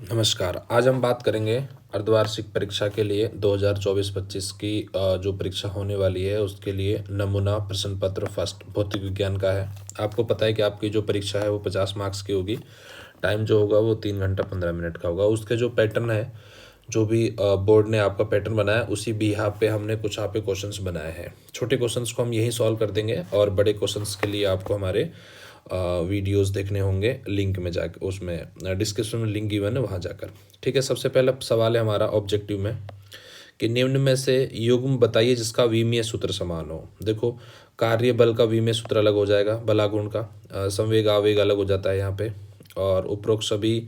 नमस्कार। आज हम बात करेंगे अर्धवार्षिक परीक्षा के लिए 2024-25 की जो परीक्षा होने वाली है उसके लिए नमूना प्रश्न पत्र फर्स्ट भौतिक विज्ञान का है। आपको पता है कि आपकी जो परीक्षा है वो 50 मार्क्स की होगी। टाइम जो होगा वो 3 घंटा 15 मिनट का होगा। उसके जो पैटर्न है, जो भी बोर्ड ने आपका पैटर्न बनाया उसी बिहाफ पे हमने कुछ यहाँ पे क्वेश्चंस बनाए हैं। छोटे क्वेश्चंस को हम यहीं सॉल्व कर देंगे और बड़े क्वेश्चंस के लिए आपको हमारे वीडियोस देखने होंगे लिंक में जाकर, उसमें डिस्क्रिप्शन में लिंक गिवन है वहाँ जाकर। ठीक है, सबसे पहला सवाल है हमारा ऑब्जेक्टिव में कि निम्न में से युग्म बताइए जिसका विमीय सूत्र समान हो। देखो, कार्य बल का विमीय सूत्र अलग हो जाएगा, बलागुण का संवेग आवेग अलग हो जाता है यहाँ पे। और उपरोक्त सभी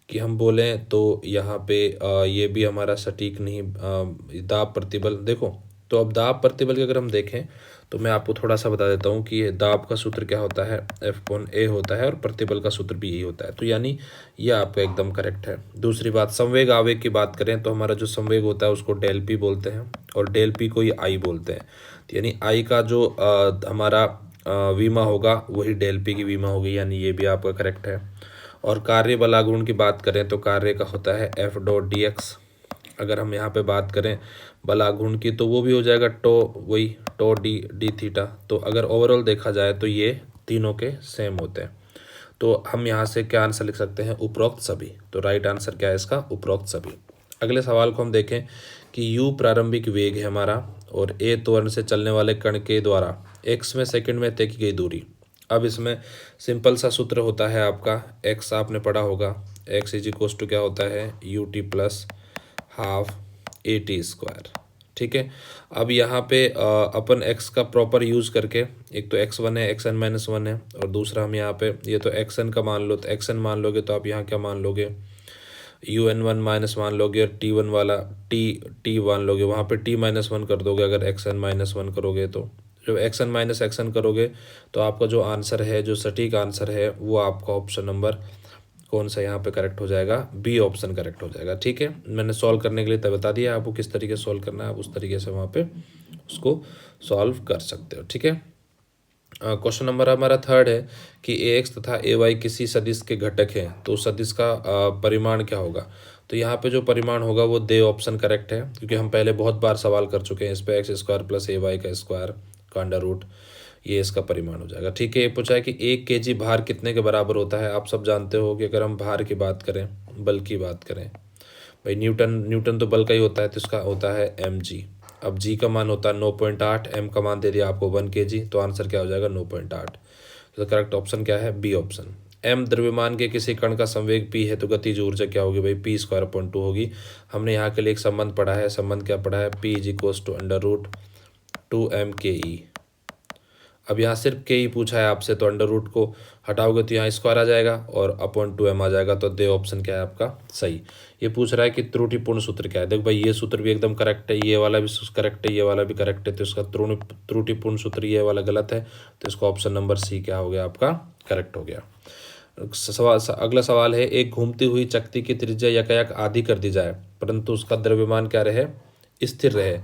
कि हम बोलें तो यहाँ पे ये भी हमारा सटीक नहीं। दाब प्रतिबल देखो, तो अब दाब प्रतिबल की अगर हम देखें तो मैं आपको थोड़ा सा बता देता हूँ कि ये दाब का सूत्र क्या होता है, F/A होता है और प्रतिबल का सूत्र भी यही होता है। तो यानी ये आपका एकदम करेक्ट है। दूसरी बात, संवेग आवेग की बात करें तो हमारा जो संवेग होता है उसको डेल पी बोलते हैं और डेल पी को ही आई बोलते हैं। तो यानी आई का जो हमारा वीमा होगा वही डेल पी की वीमा होगी, यानी ये भी आपका करेक्ट है। और कार्य बलागुण की बात करें तो कार्य का होता है F.dx। अगर हम यहाँ पे बात करें बलागुण की तो वो भी हो जाएगा वही डी थीटा। तो अगर ओवरऑल देखा जाए तो ये तीनों के सेम होते हैं। तो हम यहाँ से क्या आंसर लिख सकते हैं, उपरोक्त सभी। तो राइट आंसर क्या है इसका, उपरोक्त सभी। अगले सवाल को हम देखें कि u प्रारंभिक वेग है हमारा और a त्वरण से चलने वाले कण के द्वारा x में सेकंड में तय की गई दूरी। अब इसमें सिंपल सा सूत्र होता है आपका, x आपने पढ़ा होगा, x इज इक्वल्स टू क्या होता है ut प्लस हाफ AT²। ठीक है, अब यहाँ पे अपन x का प्रॉपर यूज़ करके, एक तो x1 है, xn-1 है और दूसरा हम यहाँ पे ये तो xn का मान लो, तो xn मान लोगे तो आप यहाँ क्या मान लोगे, un1 माइनस मान लोगे और t1 वाला t मान लोगे, वहाँ पे t-1 कर दोगे अगर xn-1 करोगे तो। जब xn-xn करोगे तो आपका जो आंसर है, जो सटीक आंसर है वो आपका ऑप्शन नंबर कौन सा यहाँ पे करेक्ट हो जाएगा, बी ऑप्शन करेक्ट हो जाएगा। ठीक है, मैंने सॉल्व करने के लिए तब बता दिया आपको किस तरीके से सॉल्व करना है, आप उस तरीके से वहाँ पे उसको सॉल्व कर सकते हो। ठीक है, क्वेश्चन नंबर हमारा थर्ड है कि ए एक्स तथा ए वाई किसी सदिश के घटक हैं तो उस सदिश का परिमाण क्या होगा। तो यहाँ पे जो परिमाण होगा वो दे ऑप्शन करेक्ट है, क्योंकि हम पहले बहुत बार सवाल कर चुके हैं इस पे, x² प्लस ए वाई का स्क्वायर का अंडर रूट, ये इसका परिमाण हो जाएगा। ठीक है, ये पूछा है कि 1 kg भार कितने के बराबर होता है। आप सब जानते हो कि अगर हम भार की बात करें, बल की बात करें, भाई न्यूटन न्यूटन तो बल का ही होता है, तो इसका होता है mg। अब g का मान होता है 9.8, m का मान दे दिया आपको 1 kg, तो आंसर क्या हो जाएगा 9.8। तो करेक्ट ऑप्शन क्या है, बी ऑप्शन। m द्रव्यमान के किसी कण का संवेग p है तो गतिज ऊर्जा क्या होगी भाई, p²/2 होगी। हमने यहाँ के लिए एक संबंध पढ़ा है, संबंध क्या पढ़ा है, p is equals to under root 2m/ke। अब यहाँ सिर्फ के ही पूछा है आपसे, तो अंडर रूट को हटाओगे तो यहाँ स्क्वायर आ जाएगा और अपॉन 2m आ जाएगा। तो दे ऑप्शन क्या है आपका सही। ये पूछ रहा है कि त्रुटिपूर्ण सूत्र क्या है। देखो भाई, ये सूत्र भी एकदम करेक्ट है, ये वाला भी करेक्ट है, ये वाला भी करेक्ट है, तो इसका त्रुटिपूर्ण सूत्र ये वाला गलत है, तो इसका ऑप्शन नंबर सी क्या हो गया आपका, करेक्ट हो गया। अगला सवाल है, एक घूमती हुई चकती की त्रिज्या यकायक आधी कर दी जाए परंतु उसका द्रव्यमान क्या रहे, स्थिर रहे,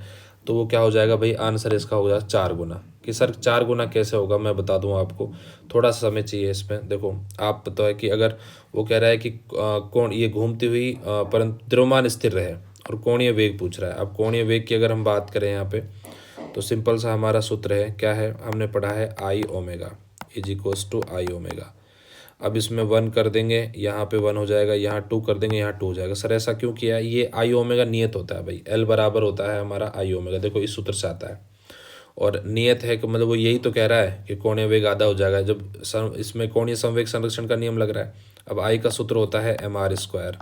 तो वो क्या हो जाएगा भाई, आंसर इसका हो जाएगा 4 गुना। कि सर 4 गुना कैसे होगा, मैं बता दूं आपको, थोड़ा सा समय चाहिए इसमें। देखो, आप पता है कि अगर वो कह रहा है कि कौन ये घूमती हुई परंतु द्रव्यमान स्थिर रहे और कोणीय वेग पूछ रहा है। अब कोणीय वेग की अगर हम बात करें यहाँ पे, तो सिंपल सा हमारा सूत्र है, क्या है, हमने पढ़ा है I omega is equals to I omega. अब इसमें 1 कर देंगे, यहाँ पे 1 हो जाएगा, यहाँ 2 कर देंगे, यहाँ 2 हो जाएगा। सर ऐसा क्यों किया है, ये आई ओमेगा नियत होता है भाई, एल बराबर होता है हमारा आई ओमेगा। देखो इस सूत्र से आता है और नियत है कि मतलब वो यही तो कह रहा है कि कोणीय वेग आधा हो जाएगा, जब इसमें कोणीय संवेग संरक्षण का नियम लग रहा है। अब आई का सूत्र होता है mr²,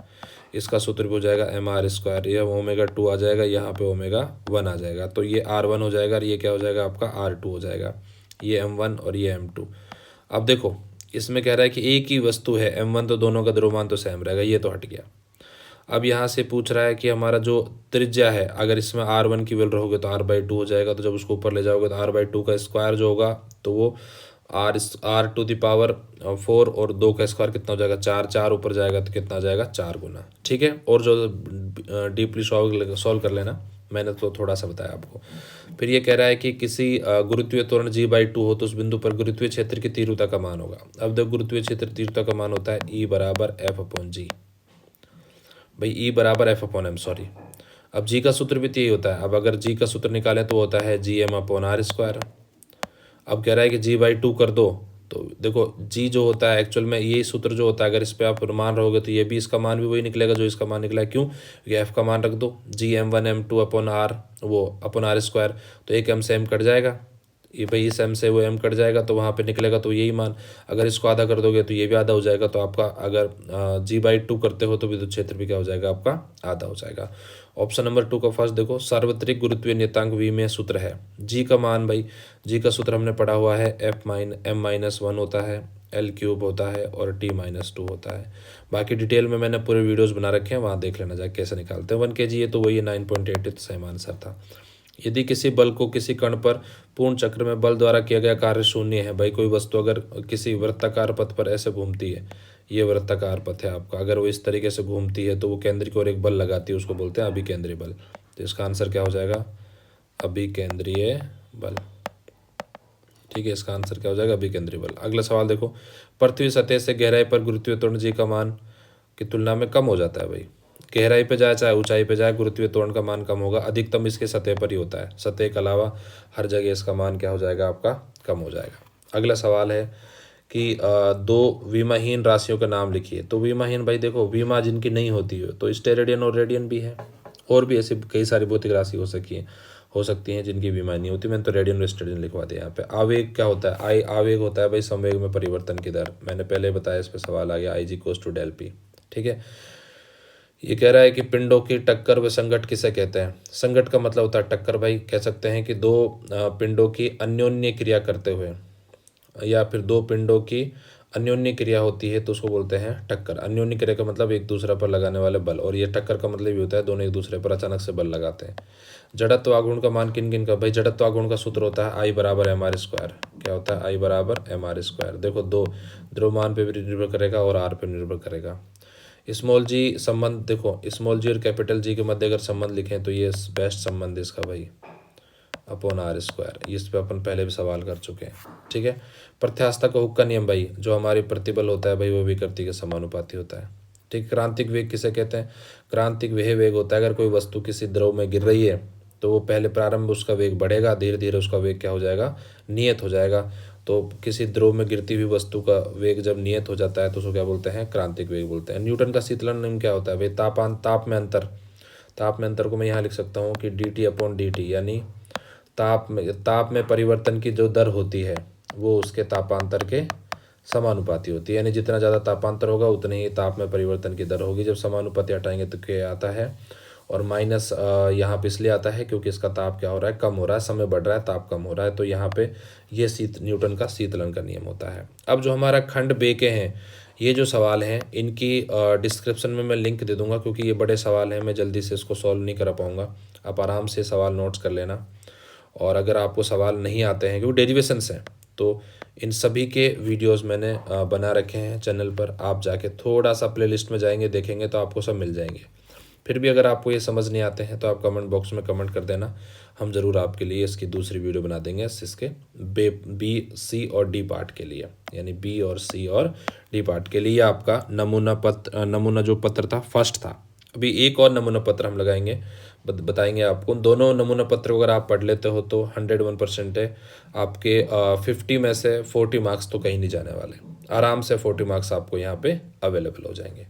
इसका सूत्र भी हो जाएगा mr², ये ओमेगा 2 आ जाएगा, यहाँ पे ओमेगा 1 आ जाएगा, तो ये r1 हो जाएगा और ये क्या हो जाएगा आपका r2 हो जाएगा, ये m1 और ये m2। अब देखो, इसमें कह रहा है कि एक ही वस्तु है m1, तो दोनों का द्रव्यमान तो सेम रहेगा, ये तो हट गया। अब यहाँ से पूछ रहा है कि हमारा जो त्रिज्या है, अगर इसमें r1 की वैल्यू रहोगे तो r/2 हो जाएगा, तो जब उसको ऊपर ले जाओगे तो r/2 का स्क्वायर जो होगा तो वो r⁴ और 2 का स्क्वायर कितना हो जाएगा, 4, 4 ऊपर जाएगा तो कितना आ जाएगा, 4 गुना। ठीक है, और जो डीपली सॉल्व कर लेना, मैंने तो थोड़ा सा बताया आपको। फिर ये कह रहा है कि किसी गुरुत्वीय त्वरण g/2 हो तो उस बिंदु पर गुरुत्वीय क्षेत्र की तीव्रता का मान होगा। अब देखो, गुरुत्वीय क्षेत्र तीव्रता का मान होता है E = F/g। भाई ई बराबर एफ अपॉन एम, सॉरी। अब जी का सूत्र भी तो यही होता है। अब अगर जी का सूत्र निकालें तो होता है G M upon R square. अब कह रहा है कि जी बाई टू कर दो, तो देखो जी जो होता है एक्चुअल में यही सूत्र जो होता है, अगर इस पे आप मान रहोगे तो ये भी इसका मान भी वही निकलेगा जो इसका मान निकला है। क्यों? क्योंकि एफ का मान रख दो, G M one M two upon R, वो अपॉन आर स्क्वायर, तो एक एम से एम कट जाएगा, ये भाई इस एम से वो एम कट जाएगा तो वहाँ पे निकलेगा तो यही मान। अगर इसको आधा कर दोगे तो ये भी आधा हो जाएगा, तो आपका अगर जी बाई टू करते हो तो विद्युत क्षेत्र भी क्या हो जाएगा, आपका आधा हो जाएगा। ऑप्शन नंबर 2 का फर्स्ट देखो, सार्वत्रिक गुरुत्वीय नियतांक वी में सूत्र है जी का मान, भाई जी का सूत्र हमने पढ़ा हुआ है एम माइनस वन होता है, एल क्यूब होता है और टी माइनस टू होता है। बाकी डिटेल में मैंने पूरे वीडियोस बना रखे हैं, वहाँ देख लेना जाए कैसे निकालते हैं। 1 kg ये तो वही 9.8 सेम आंसर था। यदि किसी बल को किसी कण पर पूर्ण चक्र में बल द्वारा किया गया कार्य शून्य है, भाई कोई वस्तु अगर किसी वृत्ताकार पथ पर ऐसे घूमती है, ये वृत्ताकार पथ है आपका, अगर वो इस तरीके से घूमती है तो वो केंद्र की ओर एक बल लगाती है, उसको बोलते हैं अभिकेंद्रीय बल। तो इसका आंसर क्या हो जाएगा, अभिकेंद्रीय बल। ठीक है, इसका आंसर क्या हो जाएगा, अभिकेंद्रीय बल। अगला सवाल देखो, पृथ्वी सतह से गहराई पर गुरुत्वीय त्वरण जी का मान की तुलना में कम हो जाता है। भाई गहराई पे जाए चाहे ऊंचाई पे जाए, गुरुत्वीय त्वरण का मान कम होगा, अधिकतम इसके सतह पर ही होता है, सतह के अलावा हर जगह इसका मान क्या हो जाएगा, आपका कम हो जाएगा। अगला सवाल है कि दो विमाहीन राशियों का नाम लिखिए। तो विमाहीन, भाई देखो विमा जिनकी नहीं होती है तो स्टेरेडियन और रेडियन भी है, और भी ऐसी कई सारी भौतिक राशि हो सकती हैं जिनकी विमा नहीं होती। मैंने तो रेडियन और स्टेरेडियन लिखवा दिया यहाँ पे। आवेग क्या होता है, आवेग होता है भाई संवेग में परिवर्तन की दर, मैंने पहले बताया, इस पर सवाल आ गया, आई जी कोस टू डेल पी। ठीक है, ये कह रहा है कि पिंडों की टक्कर व संघट किसे कहते हैं। संघट का मतलब होता है टक्कर, भाई कह सकते हैं कि दो पिंडों की अन्योन्य क्रिया करते हुए, या फिर दो पिंडों की अन्योन्य क्रिया होती है तो उसको बोलते हैं टक्कर। अन्योन्य क्रिया का मतलब एक दूसरे पर लगाने वाले बल, और ये टक्कर का मतलब ये होता है दोनों एक दूसरे पर अचानक से बल लगाते हैं। जड़त्व आघूर्ण का मान किन किन का, भाई जड़त्व आघूर्ण का सूत्र होता है आई बराबर एम आर स्क्वायर। क्या होता है, आई बराबर एम आर स्क्वायर। देखो दो द्रव्यमान पे भी निर्भर करेगा और आर पे निर्भर करेगा। स्मॉल जी संबंध देखो, स्मॉल जी और कैपिटल जी के मध्य अगर संबंध लिखें तो ये बेस्ट संबंध इसका भाई अपॉन आर स्क्वायर, इस पे अपन पहले भी सवाल कर चुके हैं। ठीक है, प्रत्यास्थता का हुक का नियम, भाई जो हमारी प्रतिबल होता है भाई वो विकृति के समानुपाती होता है। ठीक, क्रांतिक वेग किसे कहते हैं, क्रांतिक वह वेग होता है अगर कोई वस्तु किसी द्रव में गिर रही है तो वो पहले प्रारंभ उसका वेग बढ़ेगा, धीरे धीरे उसका वेग क्या हो जाएगा, नियत हो जाएगा। तो किसी द्रव में गिरती हुई वस्तु का वेग जब नियत हो जाता है तो उसको क्या बोलते हैं, क्रांतिक वेग बोलते हैं। न्यूटन का शीतलन नियम क्या होता है, भाई ताप में अंतर को मैं यहाँ लिख सकता हूँ कि D T upon D T, यानी ताप में परिवर्तन की जो दर होती है वो उसके तापांतर के समानुपाती होती है, यानी जितना ज़्यादा तापांतर होगा उतने ही ताप में परिवर्तन की दर होगी। जब समानुपाती हटाएंगे तो क्या आता है, और माइनस यहाँ पे इसलिए आता है क्योंकि इसका ताप क्या हो रहा है, कम हो रहा है, समय बढ़ रहा है, ताप कम हो रहा है, तो यहाँ पे ये न्यूटन का शीतलन का नियम होता है। अब जो हमारा खंड बे के हैं, ये जो सवाल हैं इनकी डिस्क्रिप्शन में मैं लिंक दे दूंगा, क्योंकि ये बड़े सवाल हैं, मैं जल्दी से इसको सॉल्व नहीं कर पाऊँगा। आप आराम से सवाल नोट्स कर लेना, और अगर आपको सवाल नहीं आते हैं क्योंकि डेरिवेशंस हैं तो इन सभी के वीडियोस मैंने बना रखे हैं चैनल पर, आप जाके थोड़ा सा प्लेलिस्ट में जाएंगे देखेंगे तो आपको सब मिल जाएंगे। फिर भी अगर आपको ये समझ नहीं आते हैं तो आप कमेंट बॉक्स में कमेंट कर देना, हम ज़रूर आपके लिए इसकी दूसरी वीडियो बना देंगे इसके बी सी और डी पार्ट के लिए, यानी बी और सी और डी पार्ट के लिए आपका नमूना जो पत्र था फर्स्ट था। अभी एक और नमूना पत्र हम लगाएंगे, बताएंगे आपको। दोनों नमूना पत्र अगर आप पढ़ लेते हो तो 101% है आपके। 50 में से 40 मार्क्स तो कहीं नहीं जाने वाले, आराम से 40 मार्क्स आपको यहाँ पे अवेलेबल हो जाएंगे।